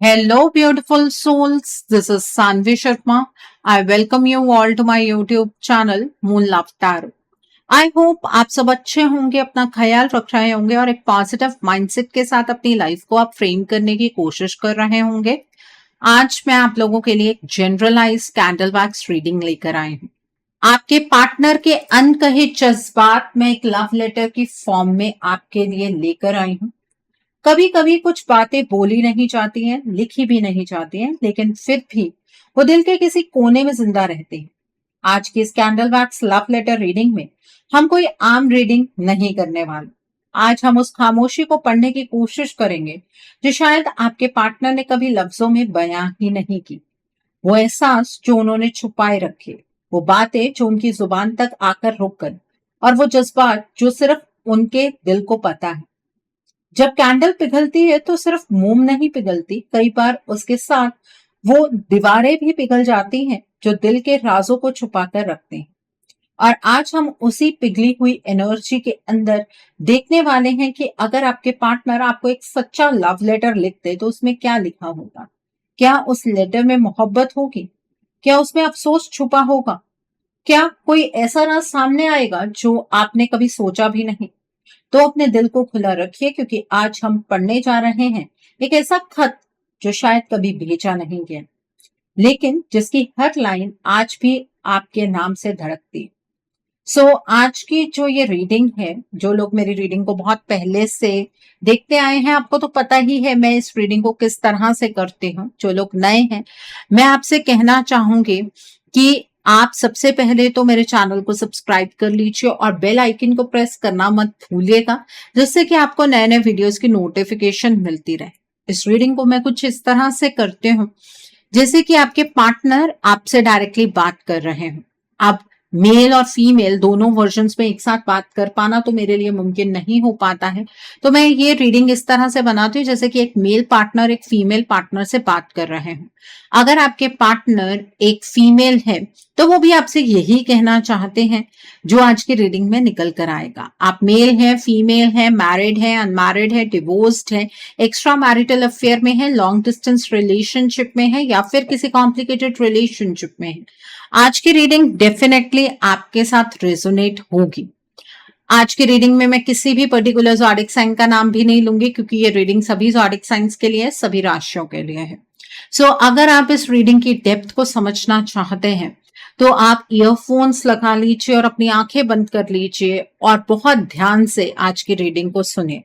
Hello, beautiful souls. This is Sanvi Sharma. I welcome you all to my YouTube channel, Moon Love Tarot. I hope आप सब अच्छे होंगे, अपना ख्याल रख रहे होंगे और एक पॉजिटिव माइंडसेट के साथ अपनी लाइफ को आप फ्रेम करने की कोशिश कर रहे होंगे। आज मैं आप लोगों के लिए एक जनरलाइज कैंडल वैक्स रीडिंग लेकर आई हूँ। आपके पार्टनर के अनकहे जज्बात में एक लव लेटर की फॉर्म में आपके लिए लेकर आई हूँ। कभी कभी कुछ बातें बोली नहीं जाती हैं, लिखी भी नहीं जाती हैं, लेकिन फिर भी वो दिल के किसी कोने में जिंदा रहती हैं। आज की इस candle wax love letter reading में हम कोई आम रीडिंग नहीं करने वाले। आज हम उस खामोशी को पढ़ने की कोशिश करेंगे जो शायद आपके पार्टनर ने कभी लफ्जों में बयां ही नहीं की। वो एहसास जो उन्होंने छुपाए रखे, वो बातें जो उनकी जुबान तक आकर रुक गई, और वो जज्बात जो सिर्फ उनके दिल को पता है। जब कैंडल पिघलती है तो सिर्फ मोम नहीं पिघलती, कई बार उसके साथ वो दीवारें भी पिघल जाती हैं जो दिल के राजों को छुपा कर रखते हैं। और आज हम उसी पिघली हुई एनर्जी के अंदर देखने वाले हैं कि अगर आपके पार्टनर आपको एक सच्चा लव लेटर लिखते तो उसमें क्या लिखा होगा। क्या उस लेटर में मोहब्बत होगी? क्या उसमें अफसोस छुपा होगा? क्या कोई ऐसा राज सामने आएगा जो आपने कभी सोचा भी नहीं? तो अपने दिल को खुला रखिए, क्योंकि आज हम पढ़ने जा रहे हैं एक ऐसा खत जो शायद कभी भेजा नहीं गया, लेकिन जिसकी हर लाइन आज भी आपके नाम से धड़कती है। आज की जो ये रीडिंग है, जो लोग मेरी रीडिंग को बहुत पहले से देखते आए हैं, आपको तो पता ही है मैं इस रीडिंग को किस तरह से करती हूँ। जो लोग नए हैं, मैं आपसे कहना चाहूंगी कि आप सबसे पहले तो मेरे चैनल को सब्सक्राइब कर लीजिए और बेल आइकन को प्रेस करना मत भूलिएगा, जिससे कि आपको नए नए वीडियोस की नोटिफिकेशन मिलती रहे। इस रीडिंग को मैं कुछ इस तरह से करती हूँ जैसे कि आपके पार्टनर आपसे डायरेक्टली बात कर रहे हो। अब मेल और फीमेल दोनों वर्जन्स में एक साथ बात कर पाना तो मेरे लिए मुमकिन नहीं हो पाता है, तो मैं ये रीडिंग इस तरह से बनाती हूँ जैसे कि एक मेल पार्टनर एक फीमेल पार्टनर से बात कर रहे हैं। अगर आपके पार्टनर एक फीमेल है तो वो भी आपसे यही कहना चाहते हैं जो आज की रीडिंग में निकल कर आएगा। आप मेल है, फीमेल है, मैरिड है, अनमैरिड है, डिवोर्स्ड है, एक्स्ट्रा मैरिटल अफेयर में है, लॉन्ग डिस्टेंस रिलेशनशिप में है, या फिर किसी कॉम्प्लिकेटेड रिलेशनशिप में है, आज की रीडिंग डेफिनेटली आपके साथ रेजोनेट होगी। आज की रीडिंग में मैं किसी भी पर्टिकुलर ज़ोडिक साइन का नाम भी नहीं लूंगी, क्योंकि ये रीडिंग सभी ज़ोडिक साइंस के लिए, सभी राशियों के लिए है। अगर आप इस रीडिंग की डेप्थ को समझना चाहते हैं तो आप ईयरफोन्स लगा लीजिए और अपनी आंखें बंद कर लीजिए और बहुत ध्यान से आज की रीडिंग को सुनिए।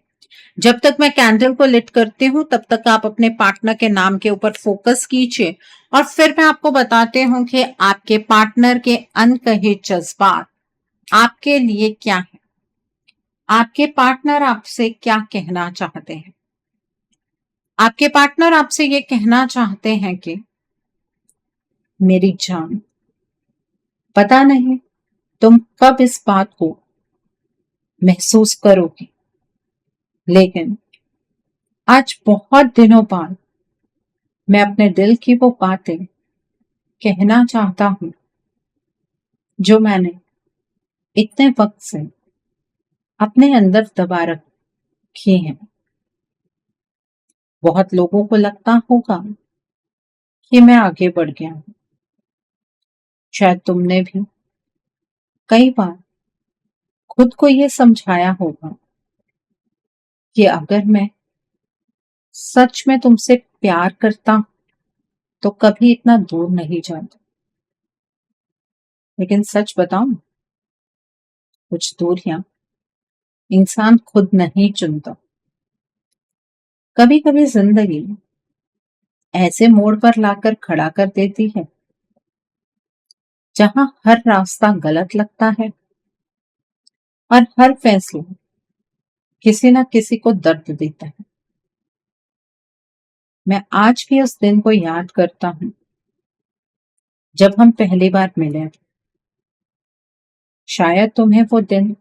जब तक मैं कैंडल को लिट करती हूँ तब तक आप अपने पार्टनर के नाम के ऊपर फोकस कीजिए, और फिर मैं आपको बताती हूँ कि आपके पार्टनर के अनकहे जज्बात आपके लिए क्या है। आपके पार्टनर आपसे क्या कहना चाहते हैं? आपके पार्टनर आपसे ये कहना चाहते हैं कि मेरी जान, पता नहीं तुम कब इस बात को महसूस करोगी, लेकिन आज बहुत दिनों बाद मैं अपने दिल की वो बातें कहना चाहता हूँ जो मैंने इतने वक्त से अपने अंदर दबा रखी हैं। बहुत लोगों को लगता होगा कि मैं आगे बढ़ गया हूँ। शायद तुमने भी कई बार खुद को ये समझाया होगा कि अगर मैं सच में तुमसे प्यार करता तो कभी इतना दूर नहीं जाता। लेकिन सच बताऊं, कुछ दूरियां इंसान खुद नहीं चुनता। कभी कभी जिंदगी ऐसे मोड़ पर लाकर खड़ा कर देती है जहां हर रास्ता गलत लगता है और हर फैसला किसी न किसी को दर्द देता है। मैं आज भी उस दिन को याद करता हूं जब हम पहली बार मिले। शायद तुम्हें वो दिन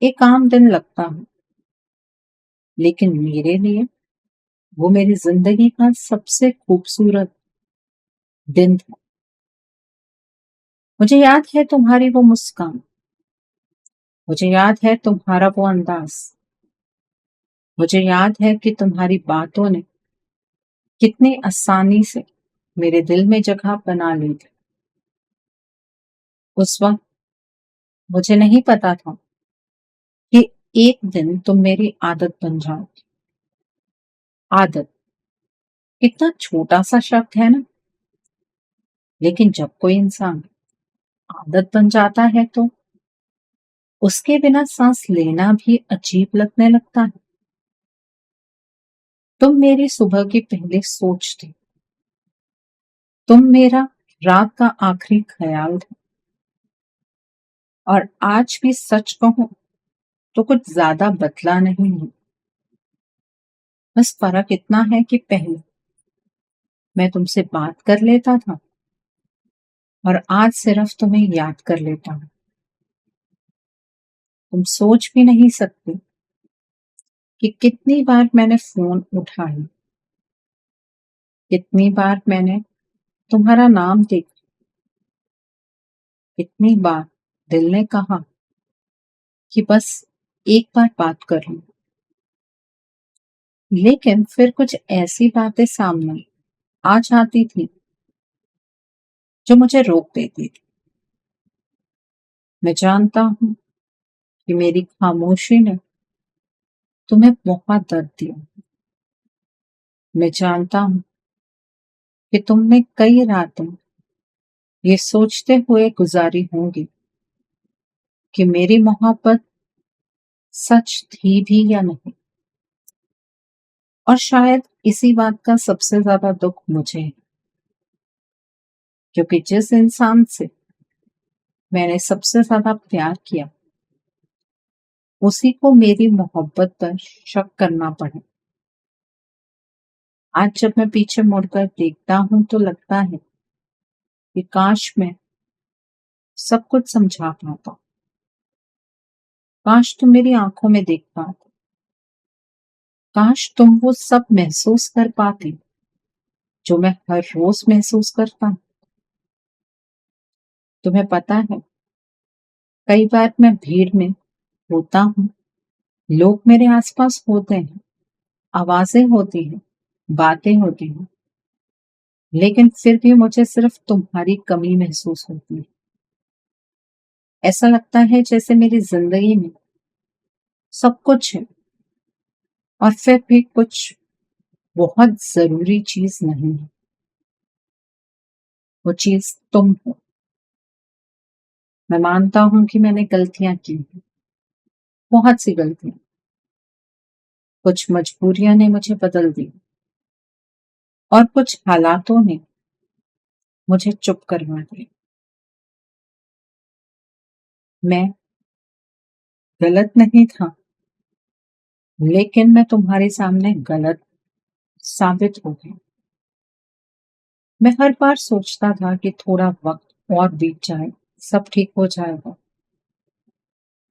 एक आम दिन लगता हो, लेकिन मेरे लिए वो मेरी जिंदगी का सबसे खूबसूरत दिन था। मुझे याद है तुम्हारी वो मुस्कान, मुझे याद है तुम्हारा वो अंदाज, मुझे याद है कि तुम्हारी बातों ने कितनी आसानी से मेरे दिल में जगह बना ली थी। उस वक़्त मुझे नहीं पता था कि एक दिन तुम मेरी आदत बन जाओगी। आदत, कितना छोटा-सा शब्द है ना? लेकिन जब कोई इंसान आदत बन जाता है तो उसके बिना सांस लेना भी अजीब लगने लगता है। तुम मेरी सुबह की पहली सोच थी। तुम मेरा रात का आखिरी ख्याल थे। और आज भी सच कहूं तो कुछ ज्यादा बदला नहीं है। बस फर्क इतना है कि पहले मैं तुमसे बात कर लेता था और आज सिर्फ तुम्हें याद कर लेता हूँ। तुम सोच भी नहीं सकते कि कितनी बार मैंने फोन उठाया, कितनी बार मैंने तुम्हारा नाम देखा, कितनी बार दिल ने कहा कि बस एक बार बात कर लूं। लेकिन फिर कुछ ऐसी बातें सामने आ जाती थी जो मुझे रोक देती थी। मैं जानता हूँ कि मेरी खामोशी ने तुम्हें बहुत दर्द दिया। मैं जानता हूँ कि तुमने कई रातें ये सोचते हुए गुजारी होंगी कि मेरी मोहब्बत सच थी भी या नहीं। और शायद इसी बात का सबसे ज्यादा दुख मुझे है, क्योंकि जिस इंसान से मैंने सबसे ज्यादा प्यार किया उसी को मेरी मोहब्बत पर शक करना पड़ा। आज जब मैं पीछे मुड़कर देखता हूं तो लगता है कि काश मैं सब कुछ समझा पाता, काश तुम मेरी आंखों में देख पाते, काश तुम वो सब महसूस कर पाती जो मैं हर रोज महसूस करता हूं। तुम्हें पता है, कई बार मैं भीड़ में होता हूँ, लोग मेरे आसपास होते हैं, आवाजें होती हैं, बातें होती हैं, लेकिन फिर भी मुझे सिर्फ तुम्हारी कमी महसूस होती है। ऐसा लगता है जैसे मेरी जिंदगी में सब कुछ है और फिर भी कुछ बहुत जरूरी चीज नहीं है। वो चीज तुम हो। मैं मानता हूं कि मैंने गलतियां की हैं, बहुत सी गलतियां। कुछ मजबूरियां ने मुझे बदल दी और कुछ हालातों ने मुझे चुप करवा दिया। मैं गलत नहीं था, लेकिन मैं तुम्हारे सामने गलत साबित हो गई। मैं हर बार सोचता था कि थोड़ा वक्त और बीत जाए, सब ठीक हो जाएगा।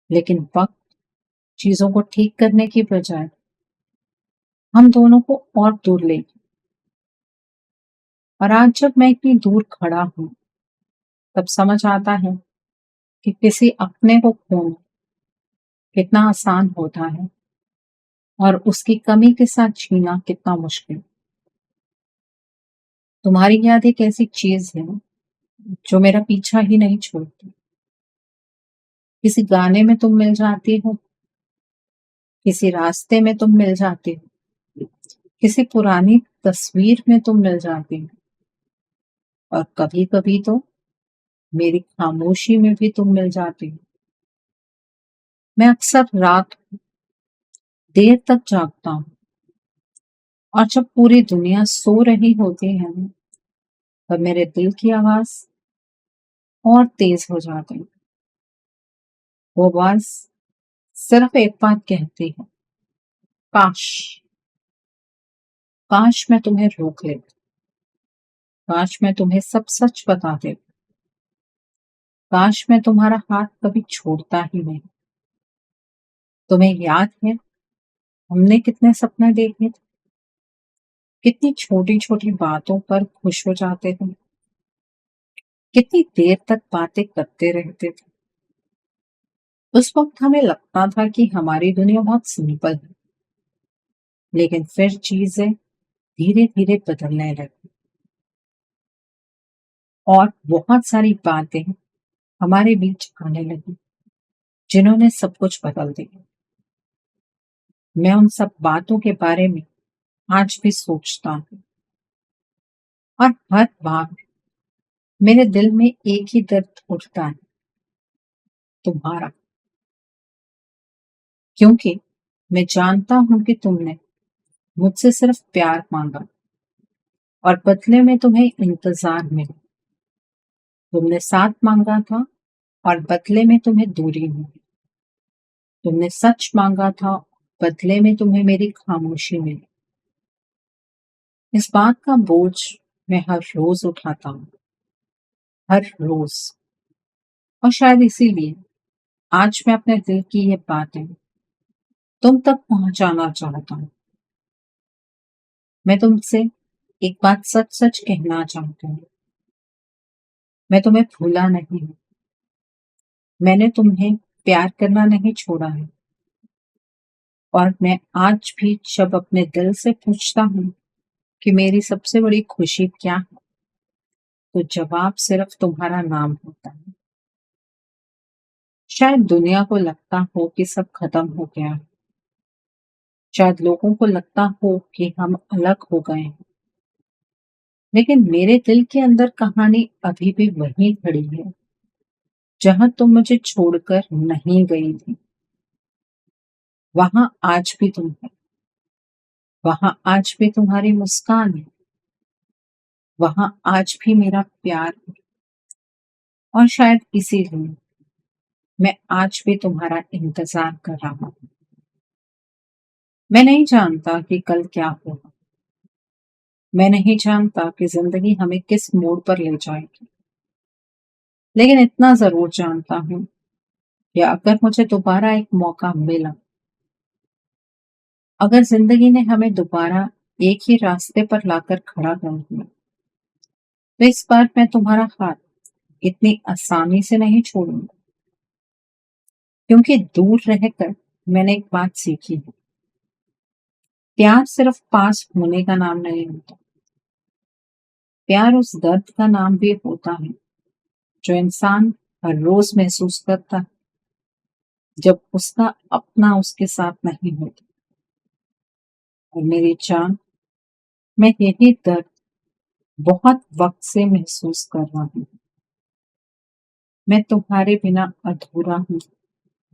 लेकिन वक्त चीजों को ठीक करने की बजाय हम दोनों को और दूर ले गया। और आज जब मैं इतनी दूर खड़ा हूं तब समझ आता है कि किसी अपने को खोना कितना आसान होता है और उसकी कमी के साथ जीना कितना मुश्किल। तुम्हारी याद एक ऐसी चीज है जो मेरा पीछा ही नहीं छोड़ती। किसी गाने में तुम मिल जाती हो, किसी रास्ते में तुम मिल जाती हो, किसी पुरानी तस्वीर में तुम मिल जाती हो, और कभी कभी तो मेरी खामोशी में भी तुम मिल जाती हो। मैं अक्सर रात देर तक जागता हूँ और जब पूरी दुनिया सो रही होती है ना, तब मेरे दिल की आवाज और तेज हो जाती है। वो आवाज सिर्फ एक बात कहती है, काश, काश मैं तुम्हें रोक लेता, काश मैं तुम्हें सब सच बता देता, काश मैं तुम्हारा हाथ कभी छोड़ता ही नहीं। तुम्हें याद है हमने कितने सपने देखे थे, कितनी छोटी छोटी बातों पर खुश हो जाते थे, कितनी देर तक बातें करते रहते थे। उस वक्त हमें लगता था कि हमारी दुनिया बहुत सिंपल है, लेकिन फिर चीजें धीरे धीरे बदलने लगी और बहुत सारी बातें हमारे बीच आने लगी जिन्होंने सब कुछ बदल दिया। मैं उन सब बातों के बारे में आज भी सोचता हूँ और हर बार मेरे दिल में एक ही दर्द उठता है, तुम्हारा। क्योंकि मैं जानता हूँ कि तुमने मुझसे सिर्फ प्यार मांगा और बदले में तुम्हें इंतजार मिला। तुमने साथ मांगा था और बदले में तुम्हें दूरी मिली। तुमने सच मांगा था, बदले में तुम्हें मेरी खामोशी मिली। इस बात का बोझ मैं हर रोज उठाता हूँ, हर रोज। और शायद इसीलिए आज मैं अपने दिल की ये बातें तुम तक पहुंचाना चाहता हूँ। मैं तुमसे एक बात सच सच कहना चाहता हूँ। मैं तुम्हें भूला नहीं हूँ। मैंने तुम्हें प्यार करना नहीं छोड़ा है। और मैं आज भी जब अपने दिल से पूछता हूँ कि मेरी सबसे बड़ी खुशी क्या है, तो जवाब सिर्फ तुम्हारा नाम होता है। शायद दुनिया को लगता हो कि सब खत्म हो गया है। शायद लोगों को लगता हो कि हम अलग हो गए हैं। लेकिन मेरे दिल के अंदर कहानी अभी भी वहीं खड़ी है, जहां तुम मुझे छोड़कर नहीं गई थी। वहां आज भी तुम है। वहां आज भी तुम्हारी मुस्कान है। वहां आज भी मेरा प्यार है। और शायद इसीलिए मैं आज भी तुम्हारा इंतजार कर रहा हूँ। मैं नहीं जानता कि कल क्या होगा। मैं नहीं जानता कि जिंदगी हमें किस मोड़ पर ले जाएगी। लेकिन इतना जरूर जानता हूँ कि अगर मुझे दोबारा एक मौका मिला, अगर जिंदगी ने हमें दोबारा एक ही रास्ते पर लाकर खड़ा कर दिया, तो इस बार मैं तुम्हारा हाथ इतनी आसानी से नहीं छोड़ूंगा। क्योंकि दूर रहकर मैंने एक बात सीखी है। प्यार सिर्फ पास होने का नाम नहीं होता। प्यार उस दर्द का नाम भी होता है जो इंसान हर रोज महसूस करता है जब उसका अपना उसके साथ नहीं होता। और मेरी जान, मैं यही दर्द बहुत वक्त से महसूस कर रहा हूँ। मैं तुम्हारे बिना अधूरा हूँ।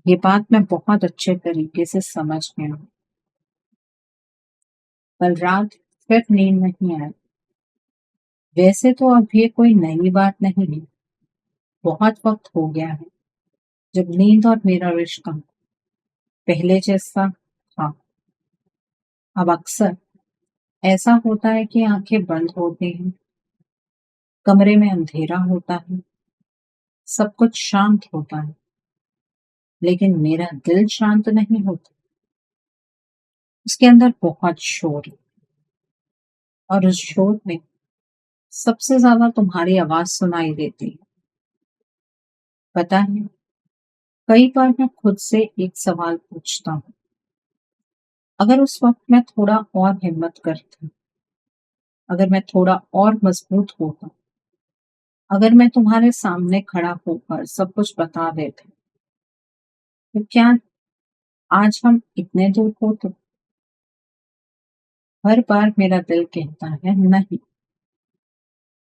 ये बात मैं बहुत अच्छे तरीके से समझ गया हूँ। कल रात फिर नींद नहीं आई। वैसे तो अब ये कोई नई बात नहीं है। बहुत वक्त हो गया है जब नींद और मेरा रिश्ता पहले जैसा था। अब अक्सर ऐसा होता है कि आंखें बंद होती हैं, कमरे में अंधेरा होता है, सब कुछ शांत होता है, लेकिन मेरा दिल शांत नहीं होता। उसके अंदर बहुत शोर है और उस शोर में सबसे ज्यादा तुम्हारी आवाज सुनाई देती है। पता है, कई बार मैं खुद से एक सवाल पूछता हूँ। अगर उस वक्त मैं थोड़ा और हिम्मत करती, अगर मैं थोड़ा और मजबूत होता, अगर मैं तुम्हारे सामने खड़ा होकर सब कुछ बता देता, तो क्या आज हम इतने दूर होते? हर बार मेरा दिल कहता है नहीं,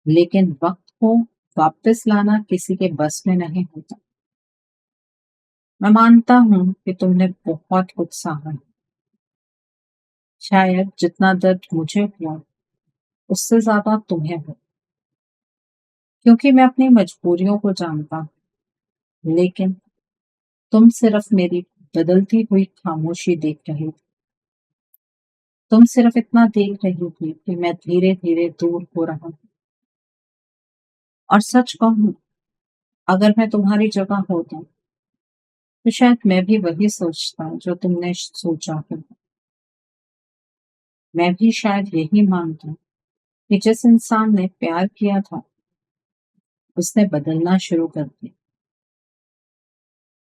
लेकिन वक्त को वापस लाना किसी के बस में नहीं होता। मैं मानता हूँ कि तुमने बहुत कुछ सहा है। शायद जितना दर्द मुझे हुआ, उससे ज्यादा तुम्हें हो। क्योंकि मैं अपनी मजबूरियों को जानता हूँ, लेकिन तुम सिर्फ मेरी बदलती हुई खामोशी देख रही थी। तुम सिर्फ इतना देख रही थी कि मैं धीरे धीरे दूर हो रहा हूँ। और सच कहूँ, अगर मैं तुम्हारी जगह होता, तो शायद मैं भी वही सोचता जो तुमने सोचा था। मैं भी शायद यही मानता कि जिस इंसान ने प्यार किया था, उसने बदलना शुरू कर दिया।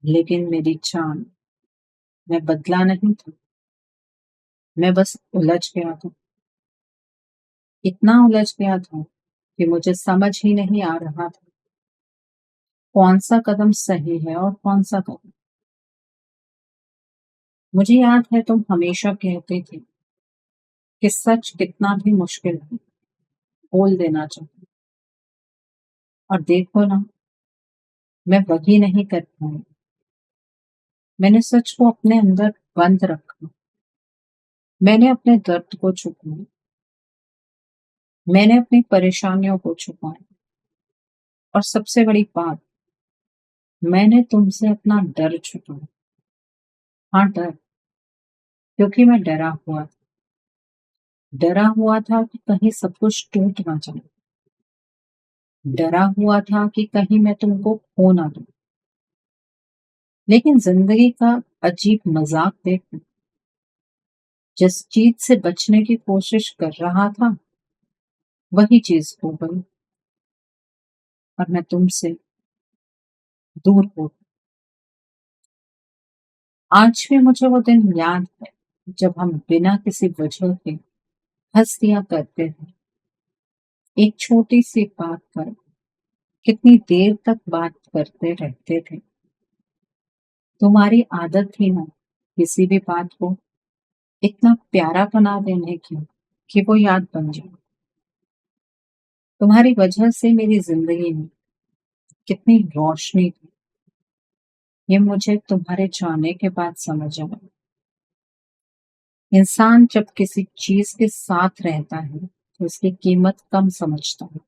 लेकिन मेरी जान, मैं बदला नहीं था। मैं बस उलझ गया था। इतना उलझ गया था कि मुझे समझ ही नहीं आ रहा था कौन सा कदम सही है और कौन सा कदम। मुझे याद है तुम हमेशा कहते थे कि सच कितना भी मुश्किल है बोल देना चाहिए। और देखो ना, मैं वही नहीं कर पाई। मैंने सच को अपने अंदर बंद रखा। मैंने अपने दर्द को छुपाया। मैंने अपनी परेशानियों को छुपाया। और सबसे बड़ी बात, मैंने तुमसे अपना डर छुपाया। हाँ, डर। क्योंकि मैं डरा हुआ था। डरा हुआ था कि कहीं सब कुछ टूट ना जाए। डरा हुआ था कि कहीं मैं तुमको खो ना दूं। लेकिन जिंदगी का अजीब मजाक देखो, जिस चीज से बचने की कोशिश कर रहा था वही चीज हो गई और मैं तुमसे दूर हो गई। आज भी मुझे वो दिन याद है जब हम बिना किसी वजह के हंस दिया करते थे। एक छोटी सी बात पर कितनी देर तक बात करते रहते थे। तुम्हारी आदत थी ना किसी भी बात को इतना प्यारा बना देने की कि वो याद बन जाए। तुम्हारी वजह से मेरी जिंदगी में कितनी रोशनी थी, ये मुझे तुम्हारे जाने के बाद समझ आया। इंसान जब किसी चीज के साथ रहता है तो उसकी कीमत कम समझता है,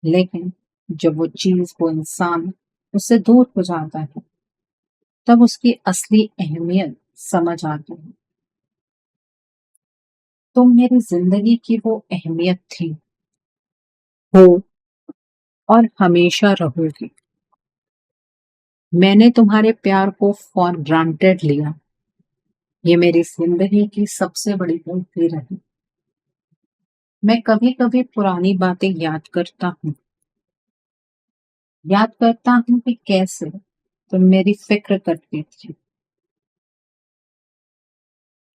लेकिन जब वो चीज वो इंसान उससे दूर हो जाता है तब उसकी असली अहमियत समझ आती है। तुम मेरी जिंदगी की वो अहमियत थी, हो और हमेशा रहोगी। मैंने तुम्हारे प्यार को फॉर ग्रांटेड लिया। ये मेरी जिंदगी की सबसे बड़ी गलती रही। मैं कभी कभी पुरानी बातें याद करता हूँ। याद करता हूँ कि कैसे तुम मेरी फिक्र करती थी।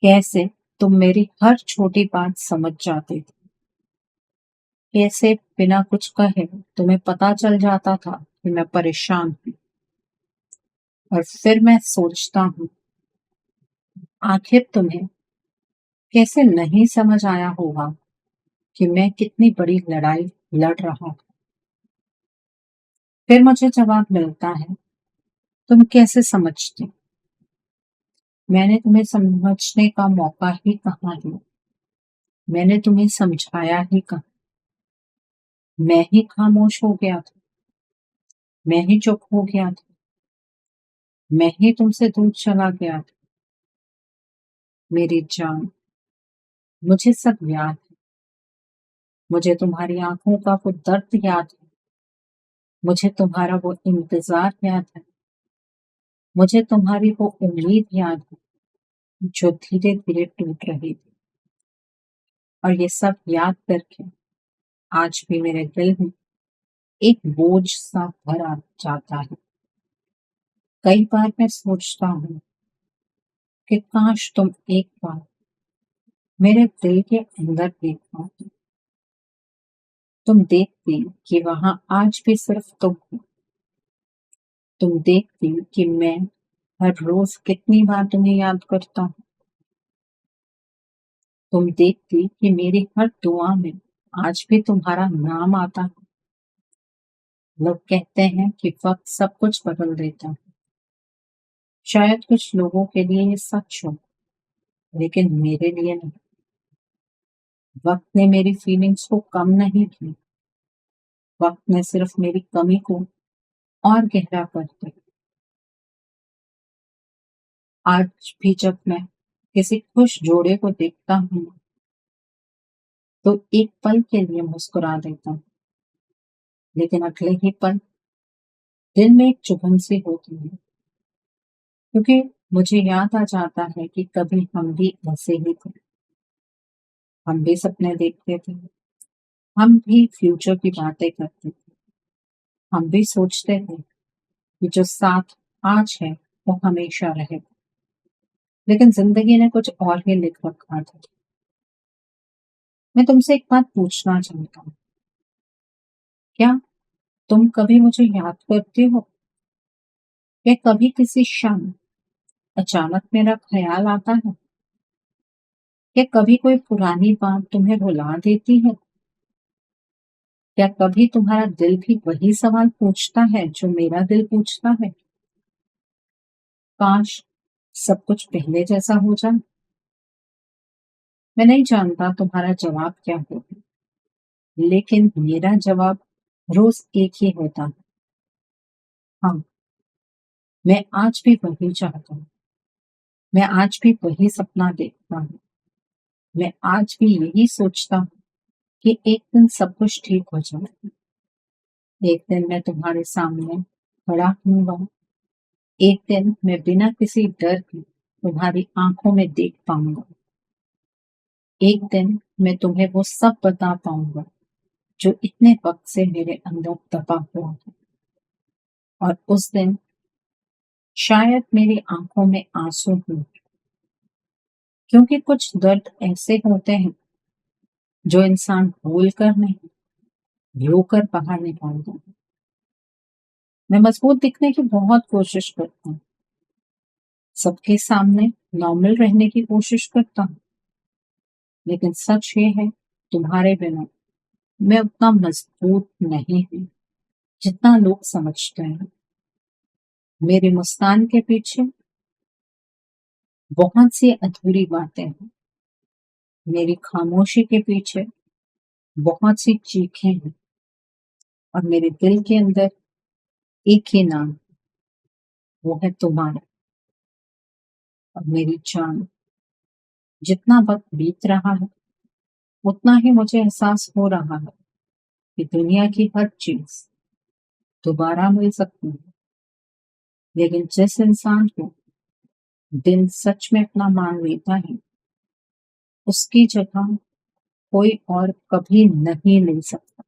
कैसे तुम मेरी हर छोटी बात समझ जाते थे। कैसे बिना कुछ कहे तुम्हें पता चल जाता था कि मैं परेशान हूँ। और फिर मैं सोचता हूँ, आखिर तुम्हें कैसे नहीं समझ आया होगा कि मैं कितनी बड़ी लड़ाई लड़ रहा हूँ। फिर मुझे जवाब मिलता है, तुम कैसे समझती। मैंने तुम्हें समझने का मौका ही कहाँ दिया। मैंने तुम्हें समझाया ही कहाँ। मैं ही खामोश हो गया था। मैं ही चुप हो गया था। मैं ही तुमसे दूर चला गया था। मेरी जान, मुझे सब याद है। मुझे तुम्हारी आंखों का वो दर्द याद है। मुझे तुम्हारा वो इंतजार याद है। मुझे तुम्हारी वो उम्मीद याद है जो धीरे धीरे टूट रही थी। और ये सब याद करके आज भी मेरे दिल में एक बोझ सा भर आ जाता है। कई बार मैं सोचता हूँ कि काश तुम एक बार मेरे दिल के अंदर देख पाती। तुम देखती कि वहां आज भी सिर्फ तुम हो। तुम देखती कि मैं हर रोज कितनी बार तुम्हें याद करता हूँ। तुम देखती कि मेरी हर दुआ में आज भी तुम्हारा नाम आता है। लोग कहते हैं कि वक्त सब कुछ बदल देता है। शायद कुछ लोगों के लिए ये सच हो, लेकिन मेरे लिए नहीं। वक्त ने मेरी फीलिंग्स को कम नहीं की। वक्त ने सिर्फ मेरी कमी को और गहरा कर दिया। आज भी जब मैं किसी खुश जोड़े को देखता हूँ तो एक पल के लिए मुस्कुरा देता हूँ, लेकिन अगले ही पल दिल में एक चुभन सी होती है, क्योंकि मुझे याद आ जाता है कि कभी हम भी ऐसे ही थे। हम भी सपने देखते थे। हम भी फ्यूचर की बातें करते थे। हम भी सोचते थे कि जो साथ आज है वो हमेशा रहेगा। लेकिन जिंदगी ने कुछ और ही लिख रखा था। मैं तुमसे एक बात पूछना चाहता हूँ, क्या तुम कभी मुझे याद करते हो? या कभी किसी क्षण अचानक मेरा ख्याल आता है? या कभी कोई पुरानी बात तुम्हें रुला देती है? क्या कभी तुम्हारा दिल भी वही सवाल पूछता है जो मेरा दिल पूछता है? काश सब कुछ पहले जैसा हो जाए। मैं नहीं जानता तुम्हारा जवाब क्या होगा, लेकिन मेरा जवाब रोज एक ही होता है। हाँ, मैं आज भी वही चाहता हूँ। मैं आज भी वही सपना देखता हूँ। मैं आज भी यही सोचता हूँ कि एक दिन सब कुछ ठीक हो जाए। एक दिन मैं तुम्हारे सामने खड़ा होऊंगा। एक दिन मैं बिना किसी डर के तुम्हारी आंखों में देख पाऊंगा। एक दिन मैं तुम्हें वो सब बता पाऊंगा जो इतने वक्त से मेरे अंदर दबा हुआ है। और उस दिन शायद मेरी आंखों में आंसू हो, क्योंकि कुछ दर्द ऐसे होते हैं जो इंसान भूल कर नहीं, रोकर बाहर निकालता है। मैं मजबूत दिखने की बहुत कोशिश करता हूँ, सबके सामने नॉर्मल रहने की कोशिश करता हूँ, लेकिन सच ये है, तुम्हारे बिना मैं उतना मजबूत नहीं हूँ जितना लोग समझते हैं। मेरी मुस्कान के पीछे बहुत सी अधूरी बातें हैं। मेरी खामोशी के पीछे बहुत सी चीखें हैं। और मेरे दिल के अंदर एक ही नाम, वो है तुम्हारा। और मेरी जान, जितना वक्त बीत रहा है उतना ही मुझे एहसास हो रहा है कि दुनिया की हर चीज दोबारा मिल सकती है, लेकिन जिस इंसान को दिन सच में अपना मान लेता है, उसकी जगह कोई और कभी नहीं ले सकता।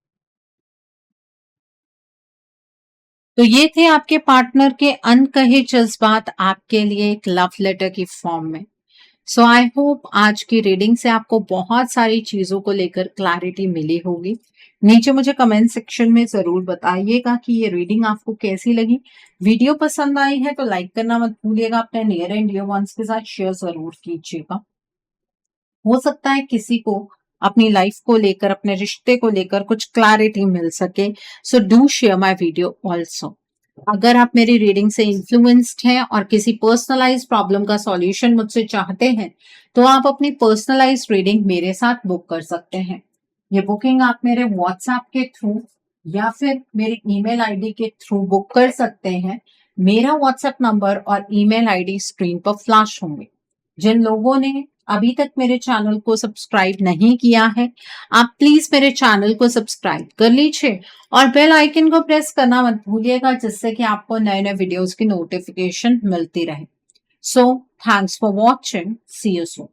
तो ये थे आपके पार्टनर के अनकहे जज्बात आपके लिए एक लव लेटर की फॉर्म में। सो आई होप आज की रीडिंग से आपको बहुत सारी चीजों को लेकर क्लैरिटी मिली होगी। नीचे मुझे कमेंट सेक्शन में जरूर बताइएगा कि ये रीडिंग आपको कैसी लगी। वीडियो पसंद आई है तो लाइक करना मत भूलिएगा। अपने नियर एंड डियर वंस के साथ शेयर जरूर कीजिएगा। हो सकता है किसी को अपनी लाइफ को लेकर, अपने रिश्ते को लेकर कुछ क्लैरिटी मिल सके। So do share my video also. अगर आप मेरी रीडिंग से इन्फ्लुएंस्ड हैं और किसी पर्सनलाइज प्रॉब्लम का सॉल्यूशन मुझसे चाहते हैं, तो आप अपनी पर्सनलाइज रीडिंग मेरे साथ बुक कर सकते हैं। ये बुकिंग आप मेरे व्हाट्सएप के थ्रू या फिर मेरी ईमेल आईडी के थ्रू बुक कर सकते हैं। मेरा व्हाट्सएप नंबर और ईमेल आईडी स्क्रीन पर फ्लैश होंगे। जिन लोगों ने अभी तक मेरे चैनल को सब्सक्राइब नहीं किया है, आप प्लीज मेरे चैनल को सब्सक्राइब कर लीजिए और बेल आइकन को प्रेस करना मत भूलिएगा, जिससे कि आपको नए नए वीडियोस की नोटिफिकेशन मिलती रहे। So thanks for watching, see you soon.